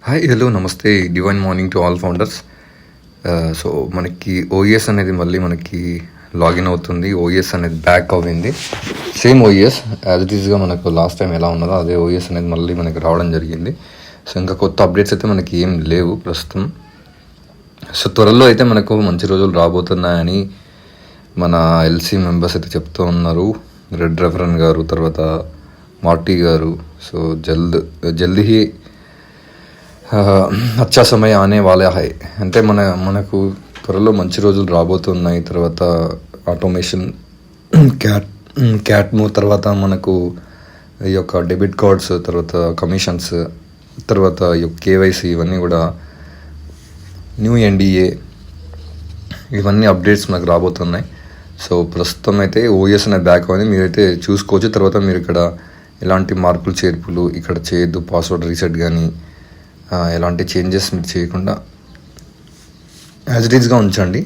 Hi hello namaste divine morning to all founders. So మనకి OS అనేది మళ్ళీ మనకి లాగిన్ అవుతుంది. ఓఎస్ అనేది బ్యాక్ అవ్వింది. సేమ్ ఓఎస్ యాజ్ ఇట్ ఈస్గా మనకు లాస్ట్ టైం ఎలా ఉన్నదో అదే ఓఎస్ అనేది మళ్ళీ మనకి రావడం జరిగింది. సో ఇంకా కొత్త అప్డేట్స్ అయితే మనకి ఏం లేవు ప్రస్తుతం. సో త్వరలో అయితే మనకు మంచి రోజులు రాబోతున్నాయని మన ఎల్సీ మెంబర్స్ అయితే చెప్తూ ఉన్నారు. రెడ్ రెఫరెన్ గారు, తర్వాత మార్టీ గారు. సో జల్దీ హీ అచ్చా సమయ ఆనే వాలే హై అంటే మనకు త్వరలో మంచి రోజులు రాబోతున్నాయి. తర్వాత ఆటోమేషన్ క్యాట్ము, తర్వాత మనకు ఈ యొక్క డెబిట్ కార్డ్స్, తర్వాత కమిషన్స్, తర్వాత ఈ యొక్క కేవైసీ, ఇవన్నీ కూడా న్యూ ఎన్డిఏ, ఇవన్నీ అప్డేట్స్ మనకు రాబోతున్నాయి. సో ప్రస్తుతం అయితే ఓఎస్ అనే బ్యాక్ అని మీరైతే చూసుకోవచ్చు. తర్వాత మీరు ఇక్కడ ఎలాంటి మార్పులు చేర్పులు ఇక్కడ చేయొద్దు, పాస్వర్డ్ రీసెట్ కానీ ఎలాంటి చేంజెస్ మీరు చేయకుండా యాజ్ ఇట్ ఈస్గా ఉంచండి.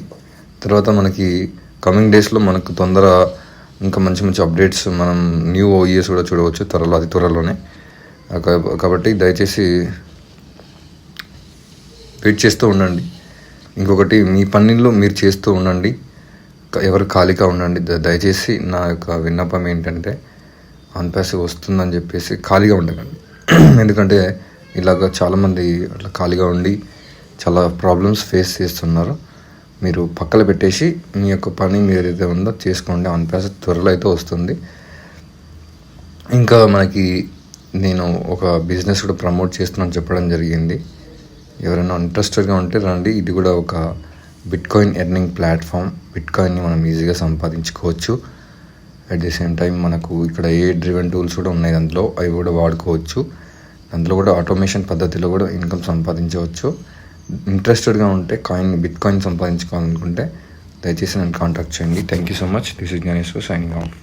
తర్వాత మనకి కమింగ్ డేస్లో మనకు ఇంకా మంచి మంచి అప్డేట్స్ మనం న్యూ ఓఈఎస్ కూడా చూడవచ్చు అతి త్వరలోనే. కాబట్టి దయచేసి వెయిట్ చేస్తూ ఉండండి. ఇంకొకటి, మీ పనుల్లో మీరు చేస్తూ ఉండండి, ఎవరు ఖాళీగా ఉండండి. దయచేసి నా యొక్క విన్నపం ఏంటంటే అన్పాసివ్ వస్తుందని చెప్పేసి ఖాళీగా ఉండకండి. ఎందుకంటే ఇలాగ చాలామంది అట్లా ఖాళీగా ఉండి చాలా ప్రాబ్లమ్స్ ఫేస్ చేస్తున్నారు. మీరు పక్కన పెట్టేసి మీ యొక్క పని మీరు ఏదైతే ఉందో చేసుకోండి. అన్పాసివ్ త్వరలో అయితే వస్తుంది. ఇంకా మనకి నేను ఒక బిజినెస్ కూడా ప్రమోట్ చేస్తున్నాను చెప్పడం జరిగింది. ఎవరైనా ఇంట్రెస్టెడ్గా ఉంటే రండి. ఇది కూడా ఒక బిట్కాయిన్ ఎర్నింగ్ ప్లాట్ఫామ్. బిట్కాయిన్ని మనం ఈజీగా సంపాదించుకోవచ్చు. అట్ ది సేమ్ టైం మనకు ఇక్కడ ఏ డ్రివెన్ టూల్స్ కూడా ఉన్నాయి, దాంట్లో అవి కూడా వాడుకోవచ్చు. అందులో కూడా ఆటోమేషన్ పద్ధతిలో కూడా ఇన్కమ్ సంపాదించవచ్చు. ఇంట్రెస్టెడ్గా ఉంటే బిట్కాయిన్ సంపాదించుకోవాలనుకుంటే దయచేసి నన్ను కాంటాక్ట్ చేయండి. Thank you so much. This is Gnaneshwar signing of.